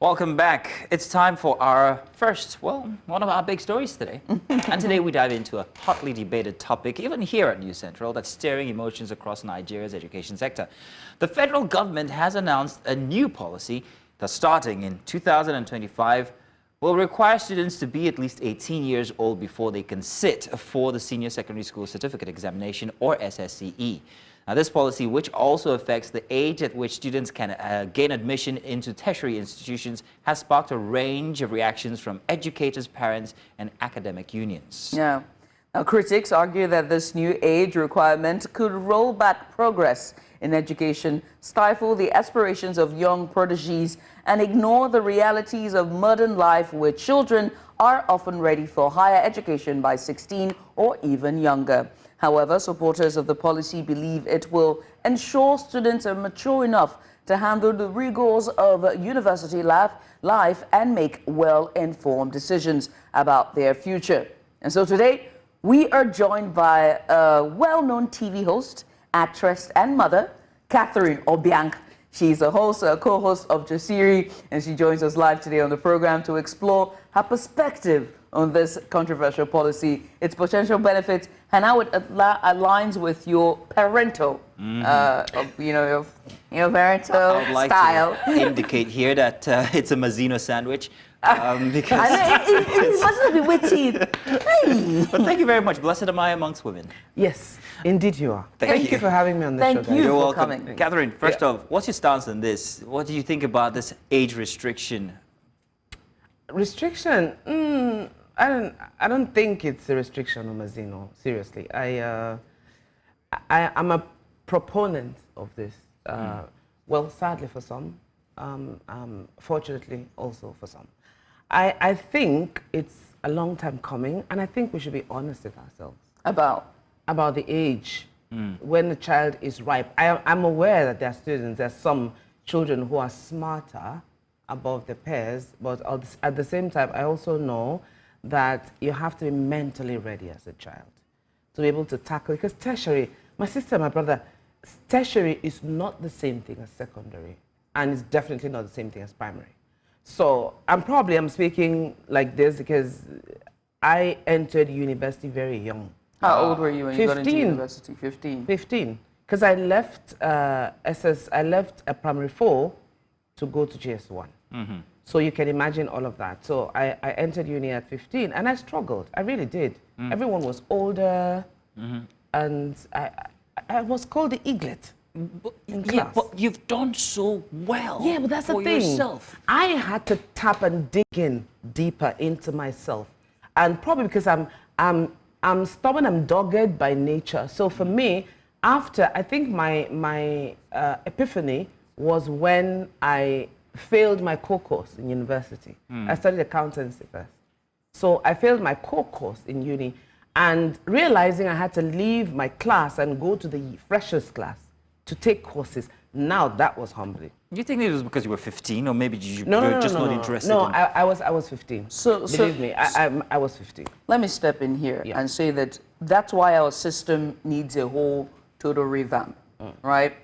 Welcome back. It's time for our first, one of our big stories today. And today we dive into a hotly debated topic, even here at News Central, that's stirring emotions across Nigeria's education sector. The federal government has announced a new policy that, starting in 2025, will require students to be at least 18 years old before they can sit for the Senior Secondary School Certificate Examination, or SSCE. Now, this policy, which also affects the age at which students can gain admission into tertiary institutions, has sparked a range of reactions from educators, parents, and academic unions. Yeah. Now, critics argue that this new age requirement could roll back progress in education, stifle the aspirations of young prodigies, and ignore the realities of modern life, where children are often ready for higher education by 16 or even younger. However, supporters of the policy believe it will ensure students are mature enough to handle the rigors of university life and make well-informed decisions about their future. And so today, we are joined by a well-known TV host, actress, and mother, Katherine Obiang. She's a host, a co-host of Jasiri, and she joins us live today on the program to explore her perspective on this controversial policy, its potential benefits, and how it aligns with your parental, your parental I would like style. to indicate here that it's a Mazzino sandwich. Because it mustn't be witty. Hey. But thank you very much. Blessed am I amongst women. Yes, indeed you are. Thank you for having me on the show, Thank guys. you You're for welcome. coming. Katherine, first off, what's your stance on this? What do you think about this age restriction? Restriction? I don't think it's a restriction on Mazzino. Seriously, I'm a proponent of this. Well, sadly for some, fortunately also for some. I think it's a long time coming, and I think we should be honest with ourselves about the age when the child is ripe. I'm aware that there's some children who are smarter above their peers, but at the same time, I also know that you have to be mentally ready as a child to be able to tackle, because tertiary, my sister and my brother, tertiary is not the same thing as secondary, and it's definitely not the same thing as primary. So I'm speaking like this because I entered university very young. How old were you when you got into 15. university? 15. 15, because I left I left a primary 4 to go to GS1. So you can imagine all of that. So I entered uni at 15, and I struggled. I really did. Everyone was older, and I was called the eaglet in class. Yeah, but you've done so well. Yeah, but that's the for thing. yourself. I had to tap and dig in deeper into myself, and probably because I'm stubborn, I'm dogged by nature. So for me, after, I think my epiphany was when I failed my core course in university. I studied accountancy first. So I failed my core course in uni, and realizing I had to leave my class and go to the freshers class to take courses. Now that was humbling. Do you think it was because you were 15, or maybe you No, were just not interested? No, in... I was 15. Believe me, I was 15. Let me step in here and say that's why our system needs a whole total revamp, right?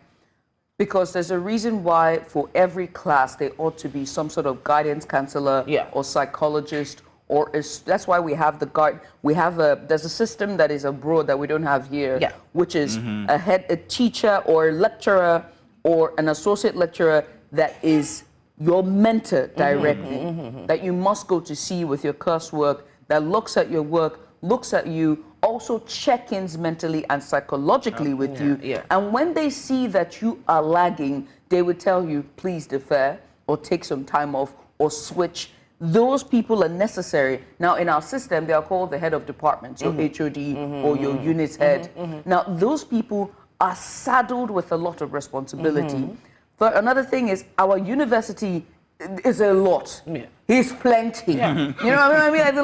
Because there's a reason why for every class there ought to be some sort of guidance counselor or psychologist, or that's why we have there's a system that is abroad that we don't have here, which is a teacher or a lecturer or an associate lecturer that is your mentor directly, that you must go to see with your coursework, that looks at your work, looks at you, also check-ins mentally and psychologically with you. And when they see that you are lagging, they would tell you, please defer or take some time off or switch. Those people are necessary. Now, in our system, they are called the head of department, your HOD or your unit head. Now, those people are saddled with a lot of responsibility. But another thing is our university is a lot. It's plenty. You know what I mean? Like the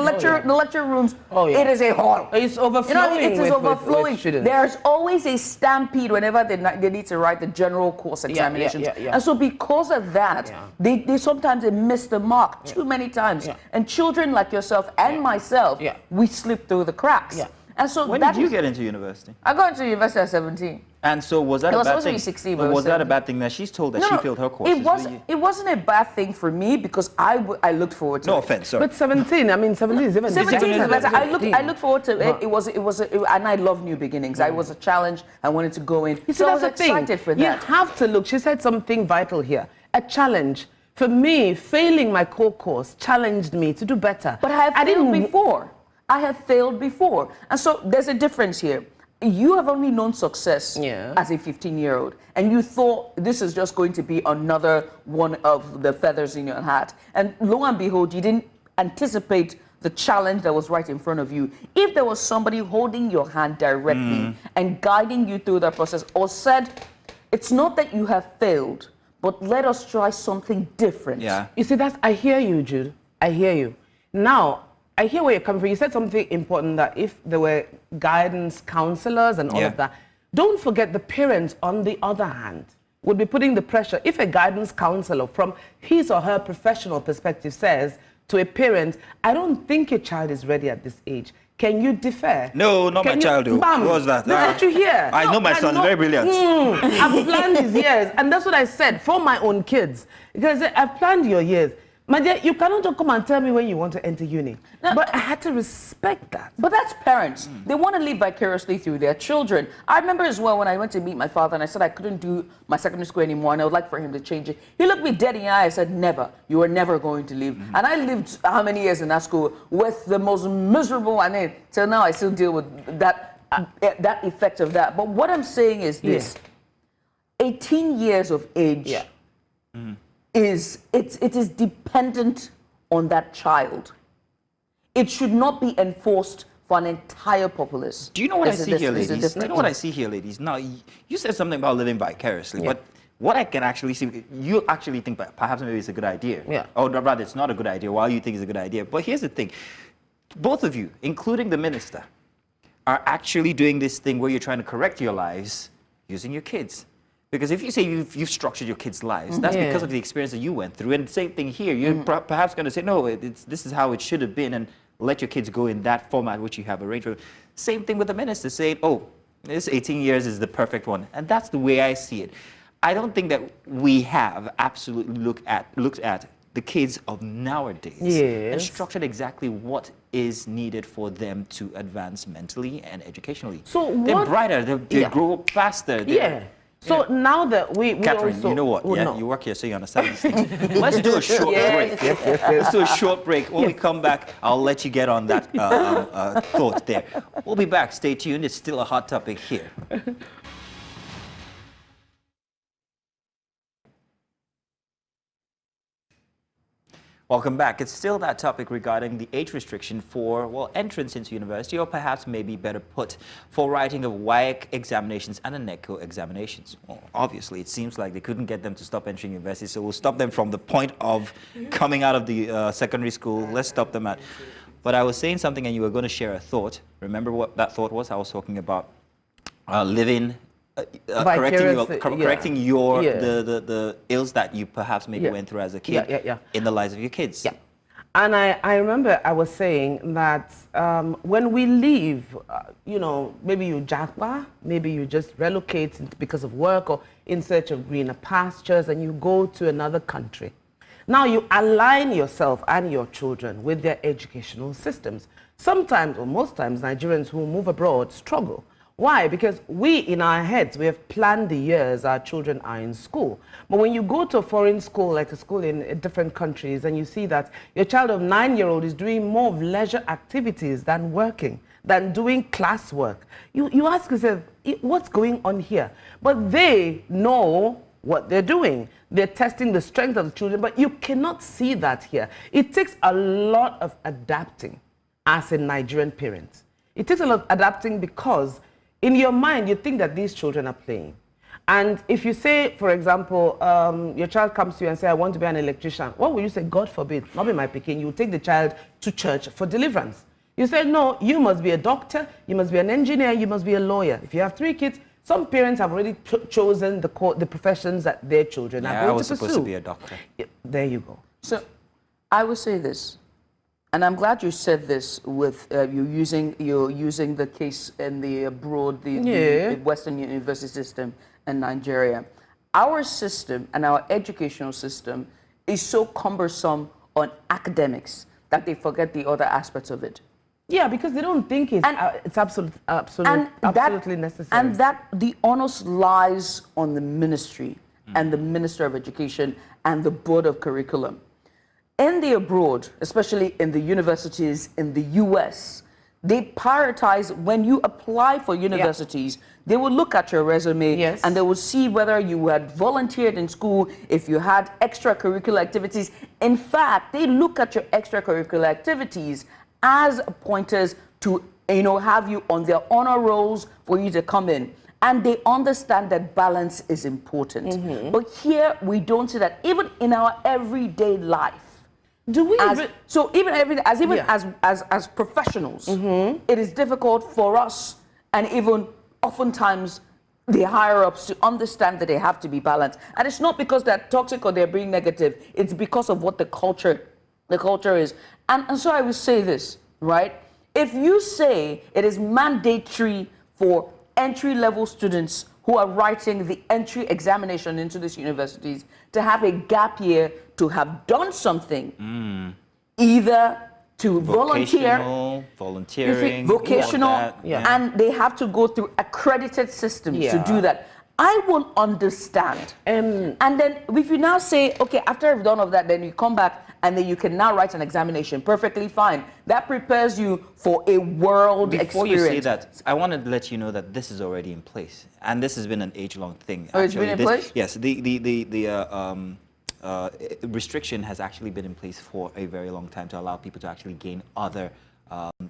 lecture rooms, it is a hall. It's overflowing. It is overflowing. With students. There's always a stampede whenever they need to write the general course examinations. And so because of that, they sometimes miss the mark too many times. And children like yourself and myself, we slip through the cracks. And so when did you get into university? I got into university at 17. And so was that a bad thing? It was supposed to be 16, but was that a bad thing that she's told that she failed her courses? It wasn't a bad thing for me because I looked forward to it. No offense, sorry. But 17, I mean, 17 is even... 17 is better. I looked forward to it. And I love new beginnings. It was a challenge. I wanted to go in. You see, so I was that's the excited thing. for that. You have to look. She said something vital here. A challenge. For me, failing my core course challenged me to do better. But I have failed before. I have failed before. And so there's a difference here. You have only known success as a 15-year-old, and you thought this is just going to be another one of the feathers in your hat. And lo and behold, you didn't anticipate the challenge that was right in front of you. If there was somebody holding your hand directly and guiding you through that process, or said, it's not that you have failed, but let us try something different. Yeah. You see, I hear you, Jude. I hear you. Now, I hear where you're coming from. You said something important, that if there were guidance counselors and all of that, don't forget the parents, on the other hand, would be putting the pressure. If a guidance counselor from his or her professional perspective says to a parent, I don't think your child is ready at this age, can you defer? No, not my child. What was that? That's what you hear. I know my son's very brilliant. I've planned his years, and that's what I said for my own kids. Because I've planned your years. My dear, you cannot just come and tell me when you want to enter uni. No, but I had to respect that. But that's parents. They want to live vicariously through their children. I remember as well when I went to meet my father and I said I couldn't do my secondary school anymore and I would like for him to change it. He looked me dead in the eye and said, never. You are never going to leave. And I lived how many years in that school with the most miserable, till now I still deal with that effect of that. But what I'm saying is this. 18 years of age it is dependent on that child. It should not be enforced for an entire populace. Do you know what I see here, ladies? Do you know what I see here, ladies? Now, you said something about living vicariously, but what I can actually see, you actually think perhaps maybe it's a good idea. Yeah. Or rather, it's not a good idea, while you think it's a good idea. But here's the thing. Both of you, including the minister, are actually doing this thing where you're trying to correct your lives using your kids. Because if you say you've structured your kids' lives, that's because of the experience that you went through. And the same thing here, you're perhaps going to say, no, this is how it should have been, and let your kids go in that format which you have arranged for. Same thing with the minister saying, oh, this 18 years is the perfect one. And that's the way I see it. I don't think that we have absolutely looked at the kids of nowadays and structured exactly what is needed for them to advance mentally and educationally. So they're brighter, they grow up faster. So now that we Catherine, also... you know what? Oh, yeah, no. you work here, so you understand these things. Let's do a short break. Let's do a short break. When we come back, I'll let you get on that thought there. We'll be back. Stay tuned. It's still a hot topic here. Welcome back. It's still that topic regarding the age restriction for, well, entrance into university, or perhaps maybe better put, for writing of WAEC examinations and NECO examinations. Well, obviously, it seems like they couldn't get them to stop entering university, so we'll stop them from the point of coming out of the secondary school. Let's stop them at. But I was saying something and you were going to share a thought. Remember what that thought was? I was talking about living... correcting your the ills that you perhaps maybe went through as a kid in the lives of your kids. Yeah. And I remember I was saying that when we leave, you know, maybe you japa, maybe you just relocate because of work or in search of greener pastures, and you go to another country. Now you align yourself and your children with their educational systems. Sometimes, or most times, Nigerians who move abroad struggle. Why? Because we, in our heads, we have planned the years our children are in school. But when you go to a foreign school, like a school in different countries, and you see that your child of 9-year-old is doing more of leisure activities than working, than doing classwork, you ask yourself, what's going on here? But they know what they're doing. They're testing the strength of the children, but you cannot see that here. It takes a lot of adapting as a Nigerian parent. It takes a lot of adapting because in your mind, you think that these children are playing. And if you say, for example, your child comes to you and say, I want to be an electrician, what will you say? God forbid, not be my picking. You take the child to church for deliverance. You say, no, you must be a doctor, you must be an engineer, you must be a lawyer. If you have 3 kids, some parents have already chosen the professions that their children are going to pursue. I was supposed to be a doctor. There you go. So I would say this. And I'm glad you said this with you're using the case in the abroad, the Western university system in Nigeria. Our system and our educational system is so cumbersome on academics that they forget the other aspects of it. Yeah, because they don't think it's absolutely necessary. And that the onus lies on the ministry and the Minister of Education and the Board of Curriculum. In the abroad, especially in the universities in the US, they prioritize when you apply for universities, they will look at your resume and they will see whether you had volunteered in school, if you had extracurricular activities. In fact, they look at your extracurricular activities as pointers to have you on their honor rolls for you to come in. And they understand that balance is important. But here we don't see that even in our everyday life. Do we as professionals, it is difficult for us, and even oftentimes the higher ups, to understand that they have to be balanced. And it's not because they're toxic or they're being negative. It's because of what the culture is. And so I will say this, right? If you say it is mandatory for entry-level students who are writing the entry examination into these universities to have a gap year, to have done something, either to volunteering, vocational, and they have to go through accredited systems to do that. I will understand. And then if you now say, okay, after I've done all of that, then you come back and then you can now write an examination, perfectly fine. That prepares you for a world experience. Before you say that, I want to let you know that this is already in place. And this has been an age-long thing. Oh, it's been in place? Yes, the restriction has actually been in place for a very long time to allow people to actually gain other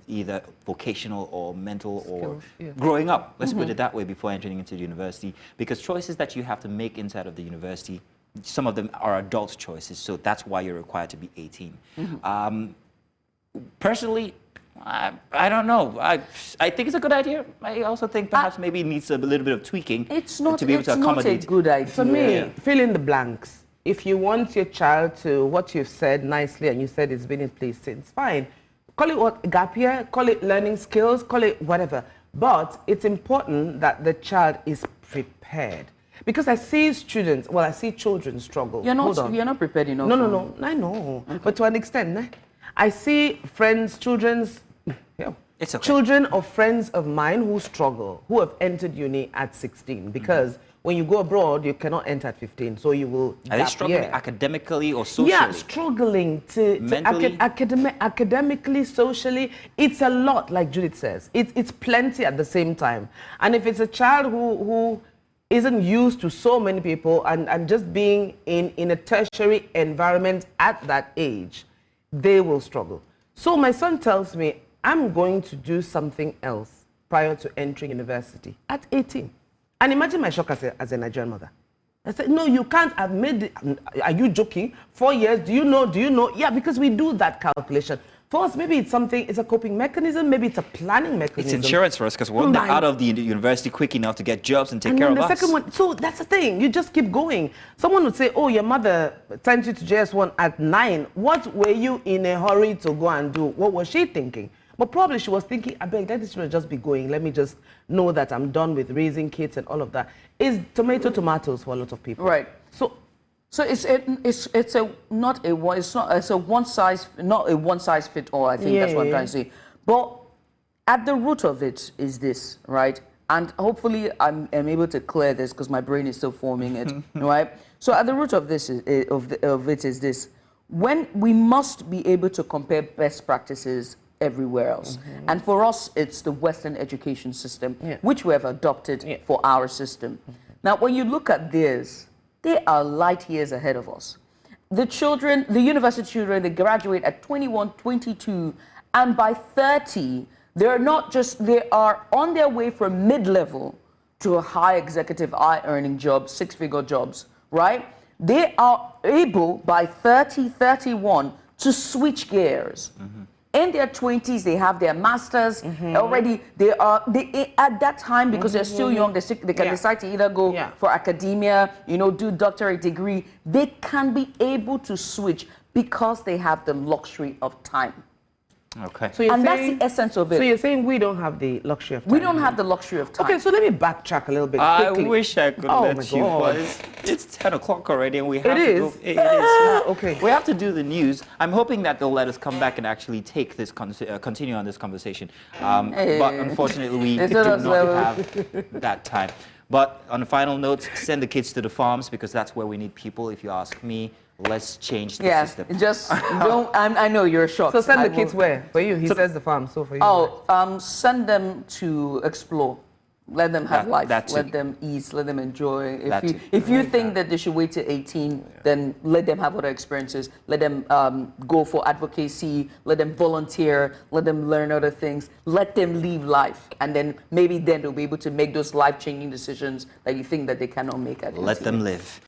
either vocational or mental skills, or growing up, let's put it that way, before entering into the university. Because choices that you have to make inside of the university, some of them are adult choices, so that's why you're required to be 18. Personally, I don't know. I think it's a good idea. I also think perhaps maybe it needs a little bit of tweaking to be able to accommodate. It's not a good idea. For me, fill in the blanks. If you want your child to, what you've said nicely, and you said it's been in place since, fine. Call it what, gap year, call it learning skills, call it whatever. But it's important that the child is prepared. Because I see students, well, I see children struggle. You're not prepared enough. No, I know. Okay. But to an extent, I see children of friends of mine who struggle, who have entered uni at 16. Because when you go abroad, you cannot enter at 15, so you will. Are they struggling academically or socially? Yeah, struggling academically, socially. It's a lot, like Judith says. It's plenty at the same time. And if it's a child who isn't used to so many people and just being in a tertiary environment at that age, they will struggle. So my son tells me, I'm going to do something else prior to entering university at 18. And imagine my shock as a Nigerian mother. I said, no, you can't have made it. Are you joking? 4 years, do you know? Yeah, because we do that calculation. For us, maybe it's a coping mechanism, maybe it's a planning mechanism. It's insurance for us because we're not out of the university quick enough to get jobs and take care of us. And the second one, so that's the thing, you just keep going. Someone would say, oh, your mother sent you to JS1 at 9. What were you in a hurry to go and do? What was she thinking? But probably she was thinking, I beg, let this children just be going. Let me just know that I'm done with raising kids and all of that. It's tomatoes for a lot of people. Right. So it's not a one size fit all. I think that's what I'm trying to say. But at the root of it is this, right? And hopefully I'm able to clear this because my brain is still forming it, right? So at the root of this of it is this: when we must be able to compare best practices everywhere else. And for us, it's the Western education system, which we have adopted for our system. Now, when you look at theirs, they are light years ahead of us. The children, the university children, they graduate at 21, 22, and by 30, they are on their way from mid-level to a high executive, high-earning job, six-figure jobs, right? They are able, by 30, 31, to switch gears. In their 20s, they have their masters already. They at that time, because they're still young, they can decide to either go for academia, do doctorate degree. They can be able to switch because they have the luxury of time. Okay. So you're And that's saying, the essence of it. So you're saying we don't have the luxury of time. We don't have the luxury of time. Okay, so let me backtrack a little bit I quickly. wish I could Oh let my you, God. but it's 10 o'clock already and we have It to is? go. It is. Okay. We have to do the news. I'm hoping that they'll let us come back and actually take this, continue on this conversation. But unfortunately, we They do told us not have that time. But on a final note, send the kids to the farms because that's where we need people. If you ask me, let's change the Yeah, system. just don't. I know you're shocked. So send I the kids will- where? For you, he says the farm. So for you. Oh, send them to explore. Let them have life. that too. Let them eat. Let them enjoy. That too. If you think that they should wait till 18, then let them have other experiences. Let them go for advocacy. Let them volunteer. Let them learn other things. Let them live life, and then maybe then they'll be able to make those life-changing decisions that you think that they cannot make at 18. Let them live.